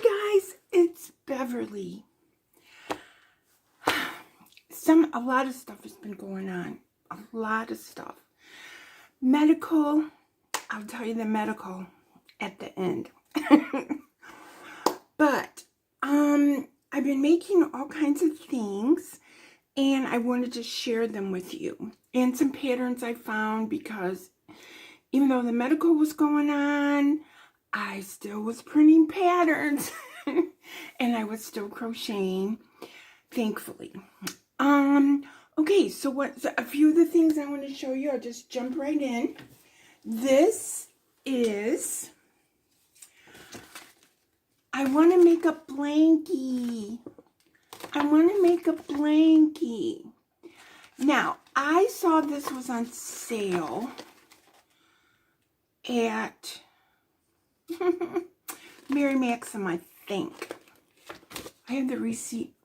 guys, it's Beverly. A lot of stuff has been going on. A lot of stuff. Medical, I'll tell you the medical at the end. But I've been making all kinds of things and I wanted to share them with you. And some patterns I found, because even though the medical was going on, I still was printing patterns and I was still crocheting, thankfully. Okay, so a few of the things I want to show you, I'll just jump right in. This is, I want to make a blankie. Now, I saw this was on sale at Mary Maxim, I think. I have the receipt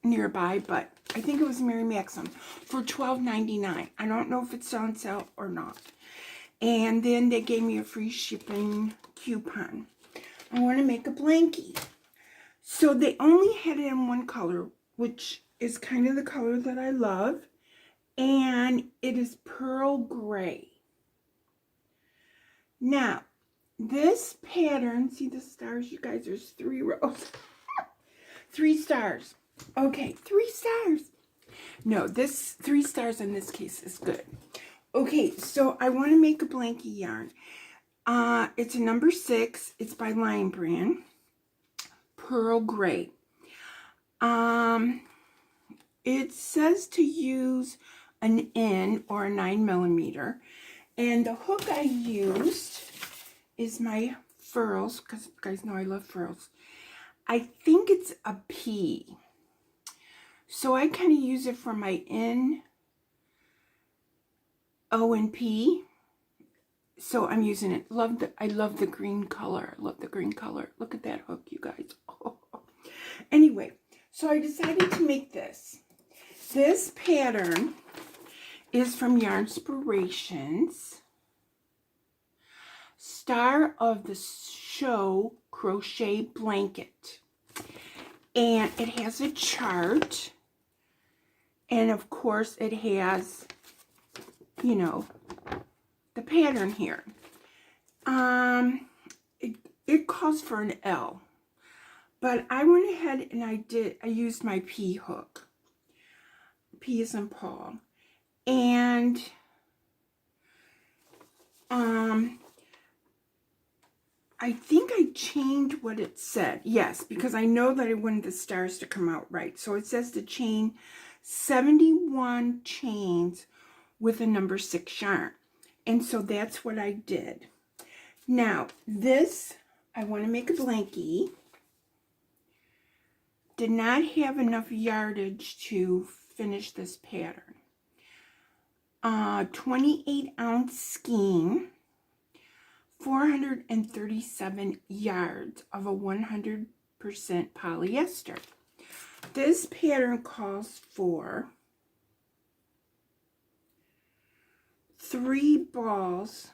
nearby, but I think it was Mary Maxim for $12.99. I don't know if it's on sale or not. And then they gave me a free shipping coupon. I want to make a blankie. So they only had it in one color, which is kind of the color that I love. And it is pearl gray. Now, this pattern, see the stars, you guys, there's 3 rows. 3 stars. Okay, 3 stars. No, this 3 stars in this case is good. Okay, so I want to make a blankie yarn. It's a number 6. It's by Lion Brand. Pearl gray. It says to use an N or a 9mm. And the hook I used is my furls, because you guys know I love furls. I think it's a P. So I kind of use it for my N, O, and P. So I'm using it. I love the green color. I love the green color. Look at that hook, you guys. Oh. Anyway, so I decided to make this. This pattern is from Yarnspirations. Star of the Show Crochet Blanket. And it has a chart. And of course it has, you know, the pattern here. It calls for an L. But I went ahead and I used my P hook. P as in Paul. And I think I changed what it said. Yes, because I know that I wanted the stars to come out right. So it says to chain 71 chains with a number 6 yarn. And so that's what I did. Now, this, I want to make a blankie. Did not have enough yardage to finish this pattern. 28-ounce skein. 437 yards of a 100% polyester. This pattern calls for 3 balls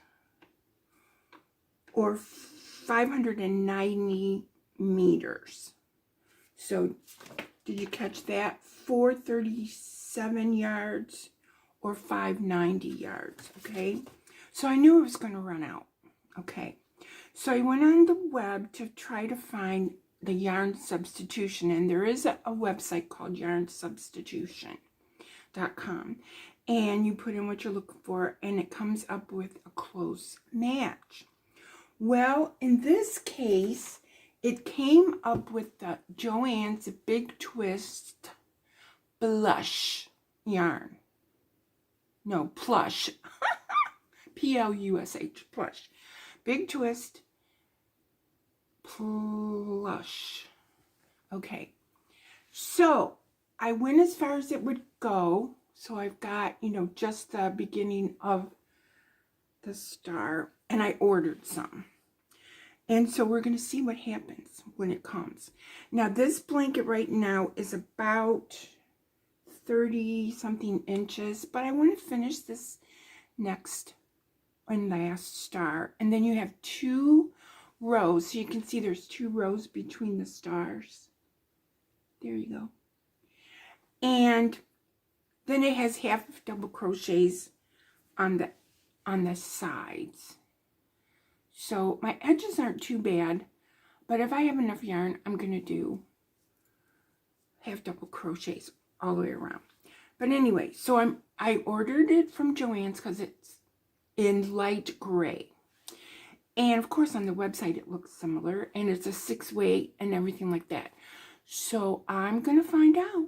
or 590 meters. So, did you catch that? 437 yards or 590 yards, okay? So I knew it was going to run out. Okay, so I went on the web to try to find the yarn substitution, and there is a website called yarnsubstitution.com, and you put in what you're looking for, and it comes up with a close match. Well, in this case, it came up with the Joann's Big Twist Blush yarn. No, plush. P-L-U-S-H, plush. Big Twist Plush. Okay, so I went as far as it would go. So I've got, you know, just the beginning of the star, and I ordered some. And so we're going to see what happens when it comes. Now, this blanket right now is about 30-something inches, but I want to finish this next and last star. And then you have 2 rows. So you can see there's 2 rows between the stars. There you go. And then it has half double crochets on the sides. So my edges aren't too bad, but if I have enough yarn, I'm going to do half double crochets all the way around. But anyway, so I ordered it from Joann's because it's in light gray. And of course on the website it looks similar, and it's a 6-weight and everything like that. So I'm going to find out.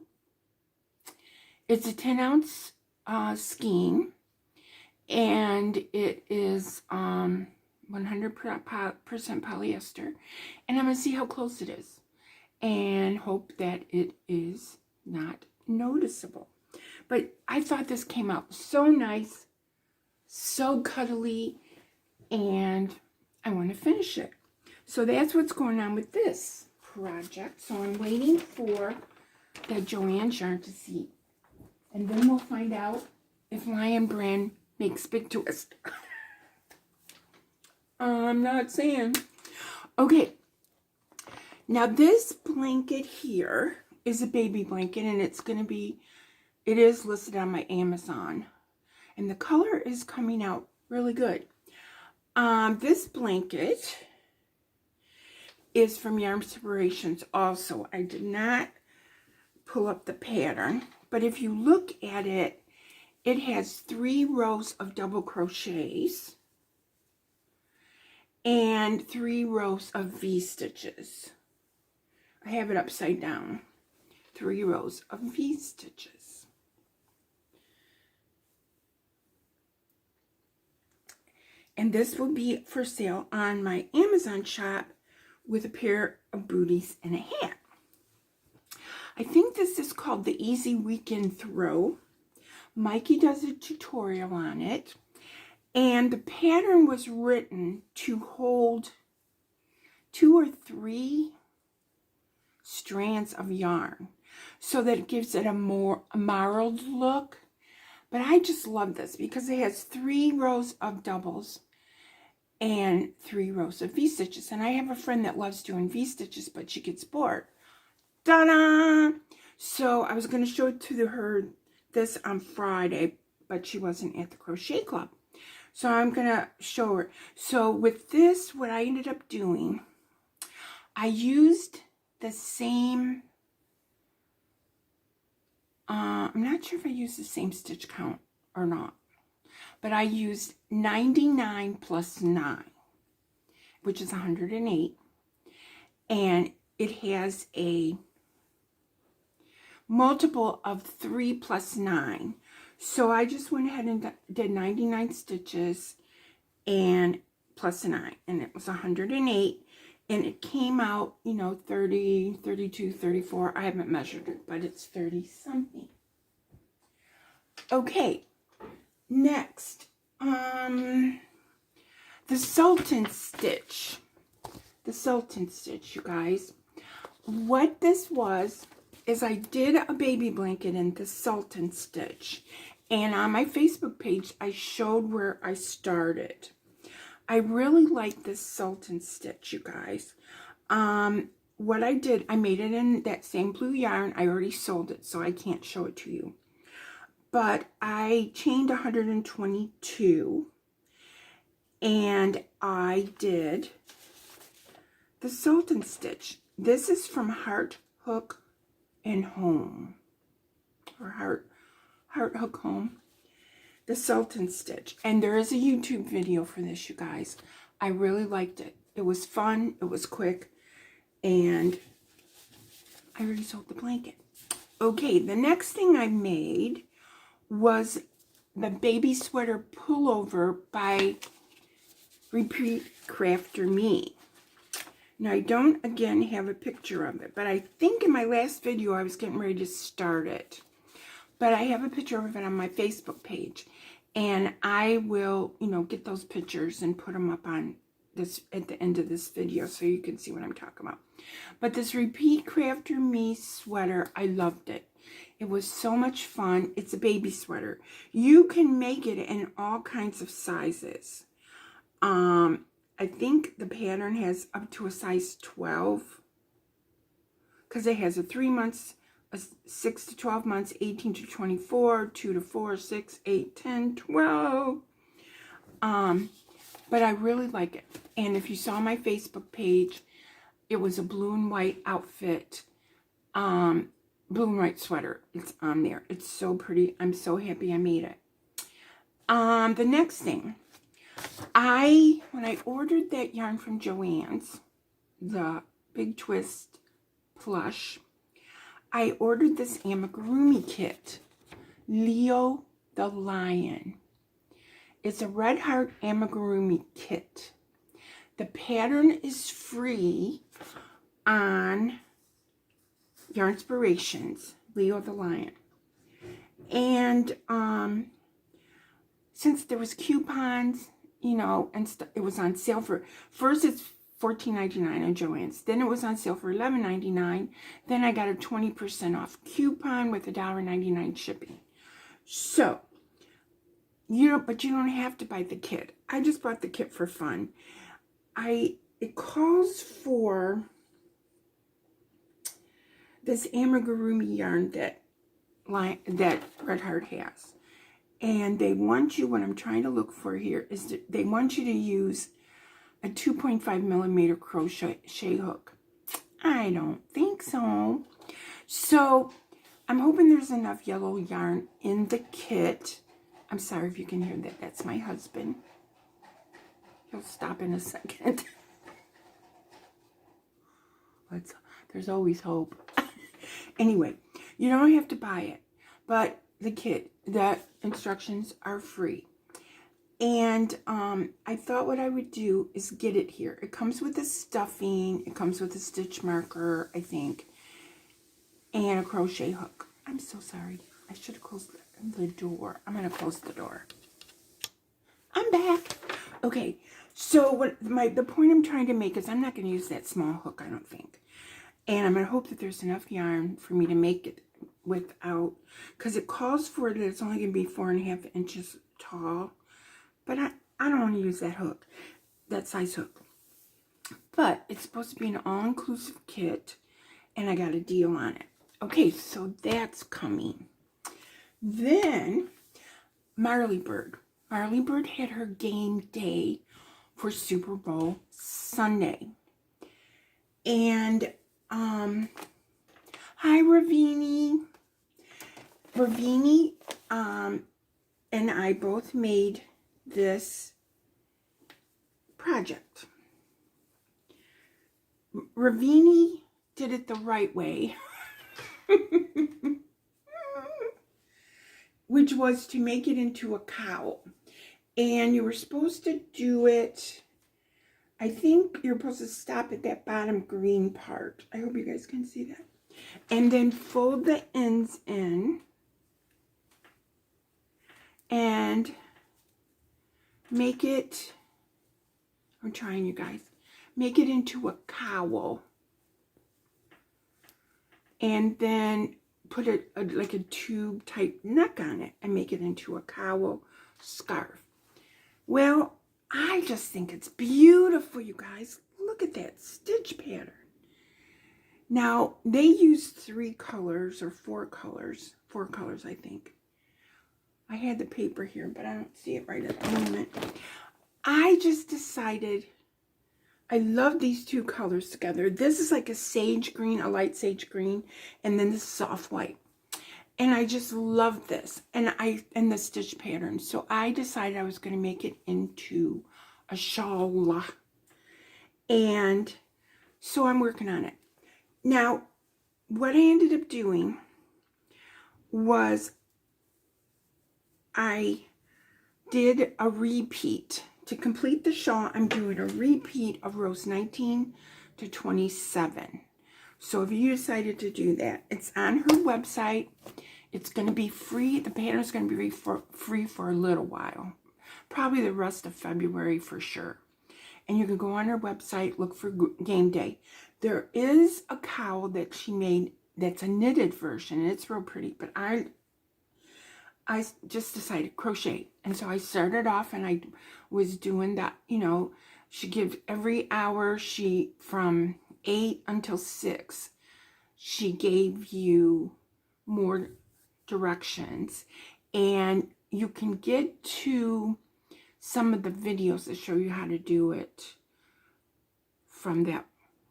It's a 10-ounce skein, and it is 100% polyester. And I'm going to see how close it is and hope that it is not noticeable. But I thought this came out so nice, so cuddly, and I want to finish it. So that's what's going on with this project. So I'm waiting for that Joann's yarn to see. And then we'll find out if Lion Brand makes Big Twist. I'm not saying. Okay. Now this blanket here is a baby blanket, and it's going to be, it is listed on my Amazon. And the color is coming out really good. This blanket is from Yarn Inspirations also. I did not pull up the pattern, but if you look at it, it has 3 rows of double crochets and 3 rows of V-stitches. I have it upside down. 3 rows of V-stitches. And this will be for sale on my Amazon shop with a pair of booties and a hat. I think this is called the Easy Weekend Throw. Mikey does a tutorial on it. And the pattern was written to hold 2 or 3 strands of yarn so that it gives it a more marled look. But I just love this because it has 3 rows of doubles and 3 rows of V-stitches. And I have a friend that loves doing V-stitches, but she gets bored. Ta-da! So I was going to show it to her this on Friday, but she wasn't at the crochet club. So I'm going to show her. So with this, what I ended up doing, I used the same, I'm not sure if I used the same stitch count or not, but I used 99 plus 9, which is 108, and it has a multiple of 3 plus 9. So I just went ahead and did 99 stitches and plus a 9, and it was 108, and it came out, you know, 30, 32, 34. I haven't measured it, but it's 30 something. Okay, next, the Sulton stitch. The Sulton stitch, you guys. What this was is I did a baby blanket in the Sulton stitch, and on my Facebook page I showed where I started. I really like this Sulton stitch, you guys. What I did, I made it in that same blue yarn. I already sold it, so I can't show it to you. But I chained 122, and I did the Sulton stitch. This is from Heart, Hook, and Home, or Heart Hook Home. The Sulton stitch, and there is a YouTube video for this, you guys. I really liked it. It was fun, it was quick, and I already sold the blanket. Okay, the next thing I made was the baby sweater pullover by Repeat Crafter Me. Now I don't again have a picture of it, but I think in my last video I was getting ready to start it. But I have a picture of it on my Facebook page, and I will, you know, get those pictures and put them up on this at the end of this video so you can see what I'm talking about. But this Repeat Crafter Me sweater, I loved it. It was so much fun. It's a baby sweater. You can make it in all kinds of sizes. I think the pattern has up to a size 12, because it has a 3 months, a 6 to 12 months, 18 to 24, 2 to 4, 6, 8, 10, 12. But I really like it. And if you saw my Facebook page, it was a blue and white outfit, blue and white sweater. It's on there. It's so pretty. I'm so happy I made it. The next thing, when I ordered that yarn from Joann's, the Big Twist plush, I ordered this amigurumi kit, Leo the Lion. It's a red heart amigurumi kit. The pattern is free on Yarnspirations, Leo the Lion. And since there was coupons, you know, and it was on sale for, first it's $14.99 on Joann's. Then it was on sale for $11.99. Then I got a 20% off coupon with $1.99 shipping. So, but you don't have to buy the kit. I just bought the kit for fun. It calls for this amigurumi yarn that Red Heart has. And they want you, what I'm trying to look for here is that they want you to use a 2.5 millimeter crochet hook. I don't think so. So I'm hoping there's enough yellow yarn in the kit. I'm sorry if you can hear that. That's my husband. He'll stop in a second. There's always hope. Anyway, you don't have to buy it, but the kit, the instructions are free. And I thought what I would do is get it here. It comes with a stuffing. It comes with a stitch marker, I think, and a crochet hook. I'm so sorry. I should have closed the door. I'm going to close the door. I'm back. Okay, so the point I'm trying to make is I'm not going to use that small hook, I don't think. And I'm going to hope that there's enough yarn for me to make it without, because it calls for that it's only going to be 4.5 inches tall. But I don't want to use that hook, that size hook. But it's supposed to be an all-inclusive kit, and I got a deal on it. Okay, so that's coming. Then, Marley Bird. Marley Bird had her game day for Super Bowl Sunday. And, hi, Ravini. Ravini, and I both made this project. Ravini did it the right way, which was to make it into a cowl. And you were supposed to do it, I think you're supposed to stop at that bottom green part. I hope you guys can see that. And then fold the ends in and make it, I'm trying, you guys, make it into a cowl. And then put like a tube type neck on it and make it into a cowl scarf. Well, I just think it's beautiful, you guys. Look at that stitch pattern. Now, they used 3 colors or 4 colors. 4 colors, I think. I had the paper here, but I don't see it right at the moment. I just decided I love these 2 colors together. This is like a sage green, a light sage green, and then this soft white. And I just love this, and the stitch pattern. So I decided I was going to make it into a shawl. And so I'm working on it. Now, what I ended up doing was I did a repeat. To complete the shawl, I'm doing a repeat of rows 19 to 27. So if you decided to do that, it's on her website. It's going to be free. The pattern is going to be free for a little while. Probably the rest of February for sure. And you can go on her website, look for game day. There is a cowl that she made that's a knitted version. And it's real pretty, but I just decided crochet. And so I started off and I was doing that, you know, She gives every hour, from 8 until 6, she gave you more directions. And you can get to some of the videos that show you how to do it from that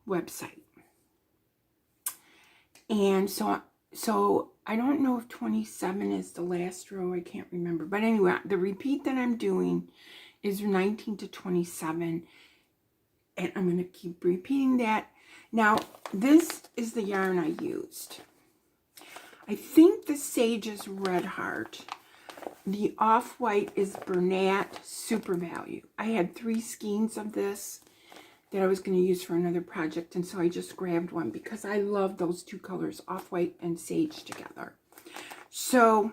website. And so I don't know if 27 is the last row. I can't remember. But anyway, the repeat that I'm doing is 19 to 27. And I'm going to keep repeating that. Now, this is the yarn I used. I think the Sage is Red Heart. The Off-White is Bernat Super Value. I had 3 skeins of this that I was going to use for another project, and so I just grabbed one because I love those 2 colors, Off-White and Sage together. So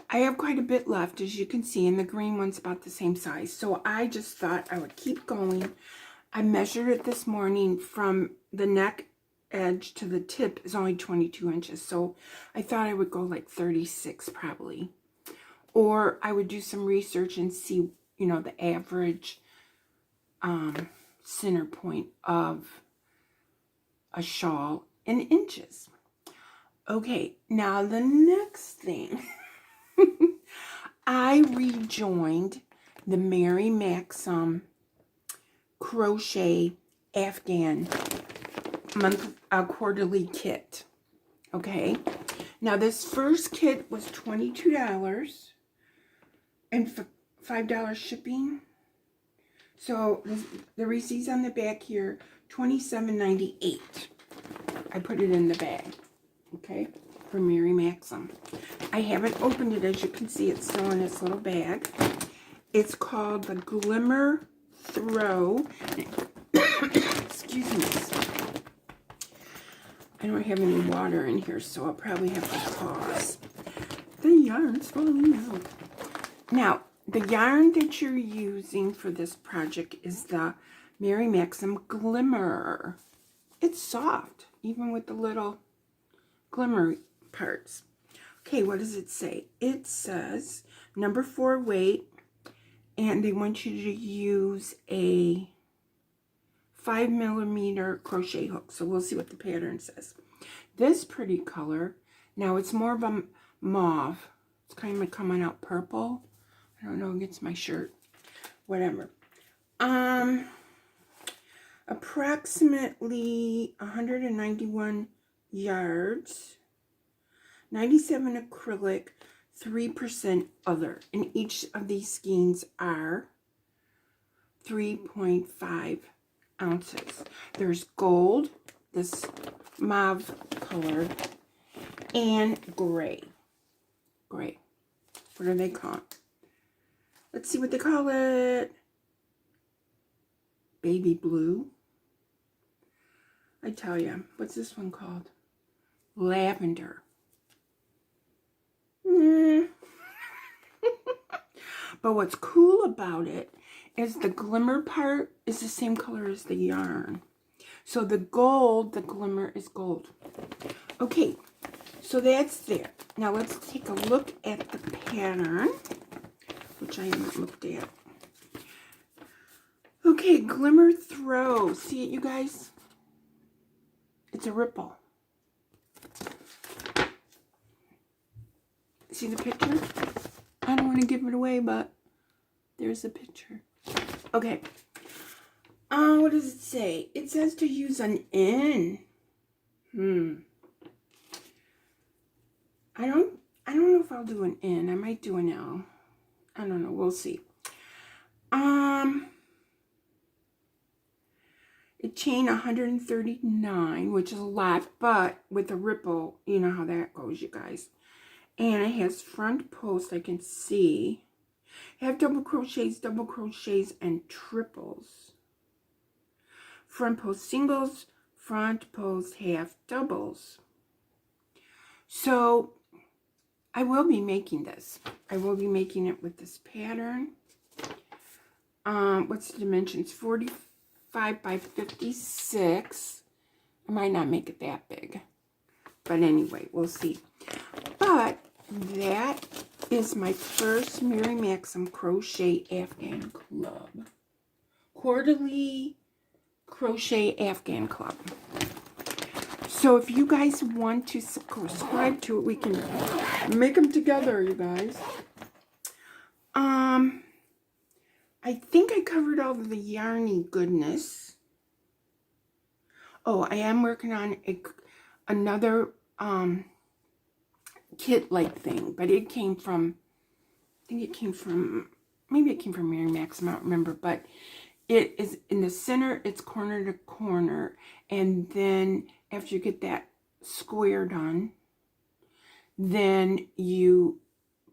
I have quite a bit left, as you can see, and the green one's about the same size. So I just thought I would keep going. I measured it this morning. From the neck edge to the tip is only 22 inches. So I thought I would go like 36 probably. Or I would do some research and see, you know, the average center point of a shawl in inches. Okay, now the next thing. I rejoined the Mary Maxim Crochet Afghan quarterly kit. Okay, now this first kit was $22 and $5 shipping. So the receipt's on the back here, $27.98. I put it in the bag. Okay, for Mary Maxim. I haven't opened it. As you can see, it's still in this little bag. It's called the Glimmer Throw. Excuse me. I don't have any water in here, so I'll probably have to pause. The yarn's falling out. Now, the yarn that you're using for this project is the Mary Maxim Glimmer. It's soft, even with the little glimmer parts. Okay, what does it say? It says number 4 weight, and they want you to use a 5mm crochet hook. So we'll see what the pattern says. This pretty color, now it's more of a mauve. It's kind of coming out purple. I don't know against my shirt. Whatever. Approximately 191 yards. 97 acrylic, 3% other. And each of these skeins are 3.5 ounces. There's gold, this mauve color, and gray. Gray. What are they called? Let's see what they call it. Baby blue. I tell you, what's this one called? Lavender. But what's cool about it is the glimmer part is the same color as the yarn. So the gold, the glimmer is gold. Okay, so that's there. Now let's take a look at the pattern, which I haven't looked at. Okay, Glimmer Throw. See it, you guys? It's a ripple. See the picture? I don't want to give it away, but there's a picture. Okay. What does it say? It says to use an N. I don't know if I'll do an N. I might do an L. I don't know. We'll see. It chain 139, which is a lot, but with a ripple, you know how that goes, you guys. And it has front post, I can see. Have double crochets, and triples. Front post singles, front post half doubles. So I will be making this. I will be making it with this pattern. What's the dimensions? 45 by 56. I might not make it that big. But anyway, we'll see. But that is my first Mary Maxim Crochet Afghan quarterly crochet Afghan club. So if you guys want to subscribe to it, we can make them together, you guys. I think I covered all of the yarny goodness. Oh, I am working on another kit-like thing, but it came from, I think it came from, maybe it came from Mary Max, I don't remember, but it is in the center, it's corner to corner, and then after you get that square done, then you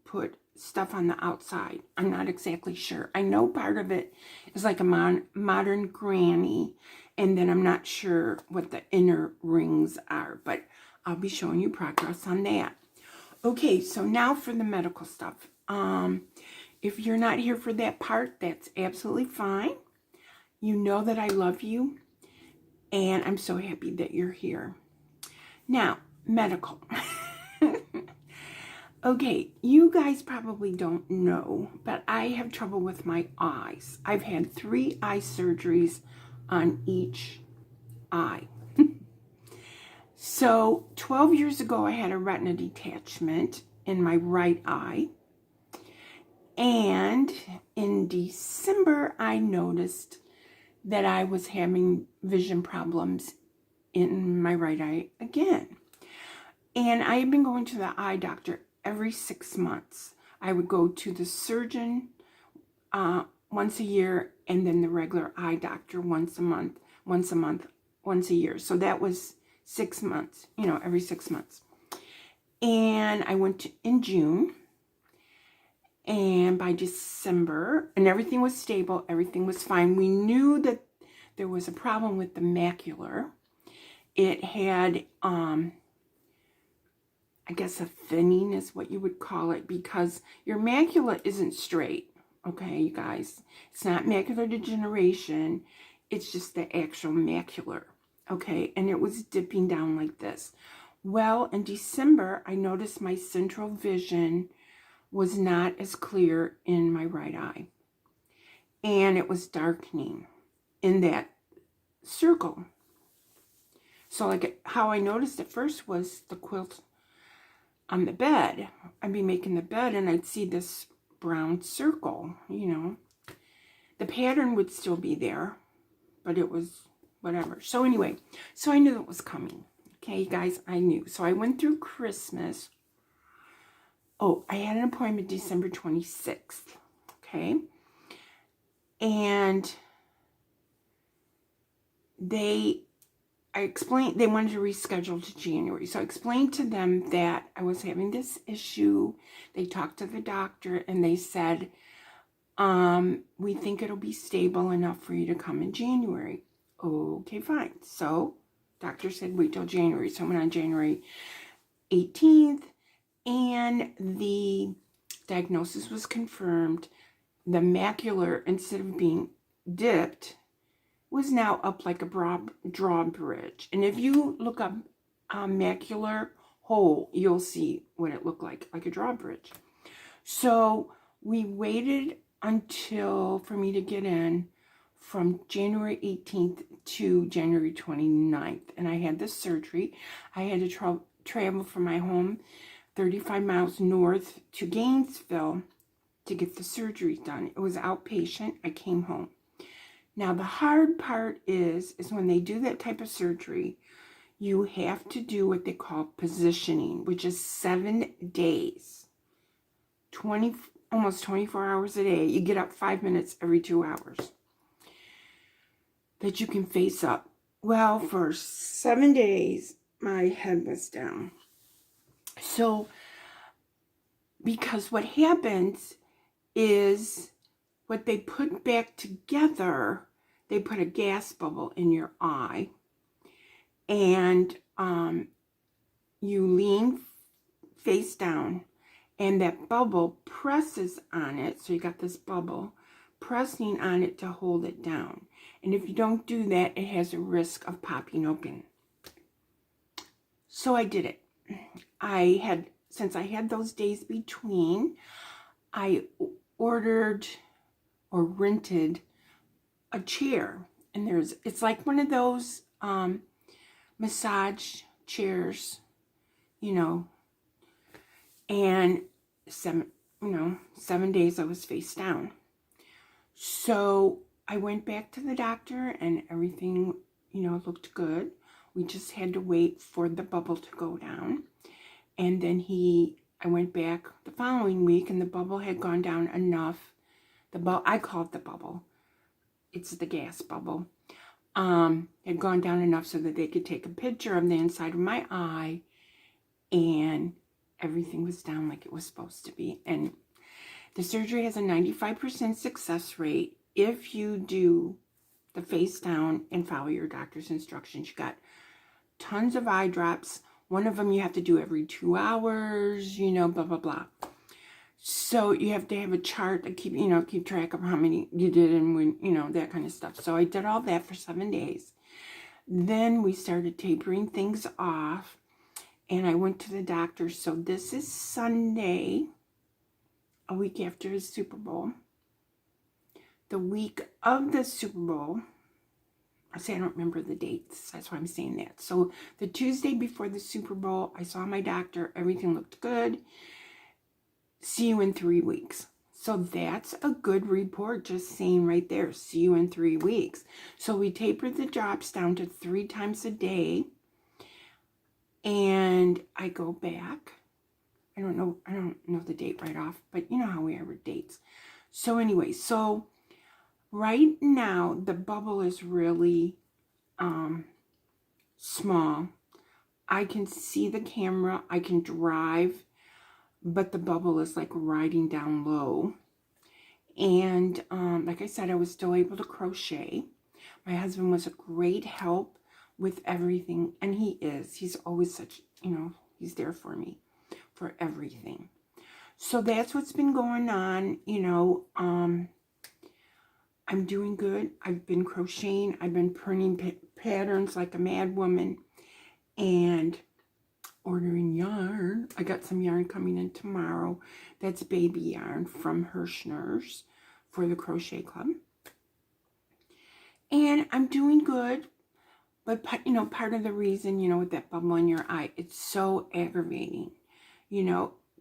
put stuff on the outside. I'm not exactly sure. I know part of it is like a modern granny, and then I'm not sure what the inner rings are, but I'll be showing you progress on that. Okay, so now for the medical stuff. If you're not here for that part, that's absolutely fine. You know that I love you, and I'm so happy that you're here. Now, medical. Okay, you guys probably don't know, but I have trouble with my eyes. I've had 3 eye surgeries on each eye. So 12 years ago, I had a retina detachment in my right eye. And in December, I noticed that I was having vision problems in my right eye again. And I have been going to the eye doctor every 6 months. I would go to the surgeon once a year, and then the regular eye doctor once a year. So that was 6 months, you know, every 6 months. And I went in June, and by December, and everything was stable, everything was fine. We knew that there was a problem with the macular. It had, I guess a thinning is what you would call it, because your macula isn't straight, okay, you guys? It's not macular degeneration, it's just the actual macular, okay? And it was dipping down like this. Well, in December, I noticed my central vision was not as clear in my right eye. And it was darkening in that circle. So like how I noticed it first was the quilt on the bed. I'd be making the bed and I'd see this brown circle, you know. The pattern would still be there, but it was whatever. So anyway, so I knew it was coming. Okay, guys, I knew. So I went through Christmas. Oh, I had an appointment December 26th. Okay. And I explained, they wanted to reschedule to January. So I explained to them that I was having this issue. They talked to the doctor and they said, we think it'll be stable enough for you to come in January. Okay, fine. So doctor said, wait till January. So I went on January 18th and the diagnosis was confirmed. The macular, instead of being dipped, was now up like a drawbridge. And if you look up macular hole, you'll see what it looked like a drawbridge. So we waited until, for me to get in, from January 18th to January 29th. And I had this surgery. I had to travel from my home 35 miles north to Gainesville to get the surgery done. It was outpatient. I came home. Now, the hard part is when they do that type of surgery, you have to do what they call positioning, which is 7 days, almost 24 hours a day. You get up 5 minutes every 2 hours that you can face up. Well, for 7 days, my head was down. So, because what happens is what they put back together, they put a gas bubble in your eye, and you lean face down, and that bubble presses on it. So you got this bubble pressing on it to hold it down. And if you don't do that, it has a risk of popping open. So I did it. Since I had those days between, I ordered or rented a chair, and it's like one of those massage chairs, you know, and 7 days I was face down. So I went back to the doctor and everything, looked good. We just had to wait for the bubble to go down. And then I went back the following week and the bubble had gone down enough. I call it the bubble. It's the gas bubble. Had gone down enough so that they could take a picture of the inside of my eye, and everything was down like it was supposed to be. And the surgery has a 95% success rate if you do the face down and follow your doctor's instructions. You got tons of eye drops. One of them you have to do every 2 hours, blah, blah, blah. So you have to have a chart to keep track of how many you did and when, that kind of stuff. So I did all that for 7 days. Then we started tapering things off, and I went to the doctor. So this is Sunday, a week after the Super Bowl. The week of the Super Bowl, I don't remember the dates. That's why I'm saying that. So the Tuesday before the Super Bowl, I saw my doctor. Everything looked good. See you in 3 weeks. So that's a good report, just saying right there. See you in 3 weeks. So we tapered the drops down to 3 times a day. And I go back. I don't know the date right off, but you know how we are with dates. So anyway, right now the bubble is really small. I can see the camera. I can drive, but the bubble is like riding down low. And like I said, I was still able to crochet. My husband was a great help with everything, and he is. He's always such, he's there for me for everything. So that's what's been going on. I'm doing good. I've been crocheting. I've been printing patterns like a mad woman and ordering yarn. I got some yarn coming in tomorrow. That's baby yarn from Hirschner's for the Crochet Club. And I'm doing good. But, part of the reason, with that bubble in your eye, it's so aggravating.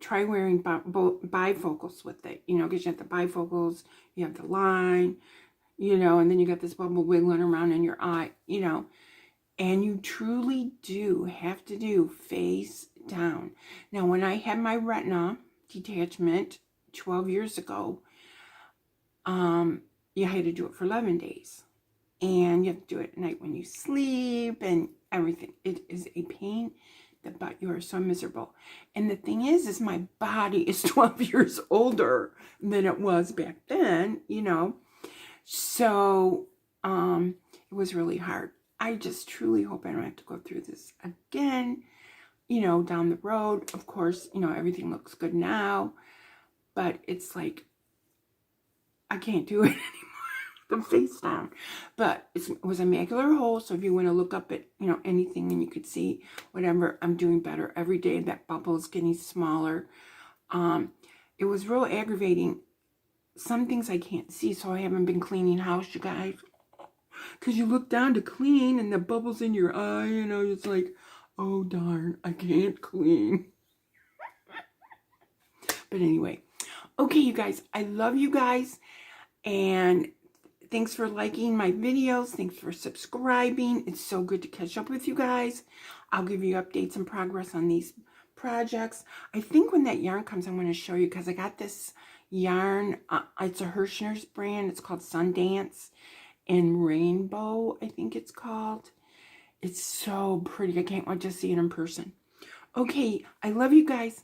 Try wearing bifocals with it, because you have the bifocals, you have the line, and then you got this bubble wiggling around in your eye, and you truly do have to do face down. Now, when I had my retina detachment 12 years ago, you had to do it for 11 days. And you have to do it at night when you sleep and everything. It is a pain in the butt. You are so miserable. And the thing is my body is 12 years older than it was back then, So, it was really hard. I just truly hope I don't have to go through this again, down the road. Of course, everything looks good now. But it's like, I can't do it anymore. The face down. It was a macular hole, so if you want to look up at anything and you could see whatever, I'm doing better every day. That bubble is getting smaller. It was real aggravating. Some things I can't see, so I haven't been cleaning house, you guys, because you look down to clean and the bubble's in your eye, it's like, oh darn, I can't clean. But anyway, okay, you guys, I love you guys, and thanks for liking my videos. Thanks for subscribing. It's so good to catch up with you guys. I'll give you updates and progress on these projects. I think when that yarn comes, I'm going to show you, because I got this yarn. It's a Hirschner's brand. It's called Sundance and Rainbow, I think it's called. It's so pretty. I can't wait to see it in person. Okay, I love you guys.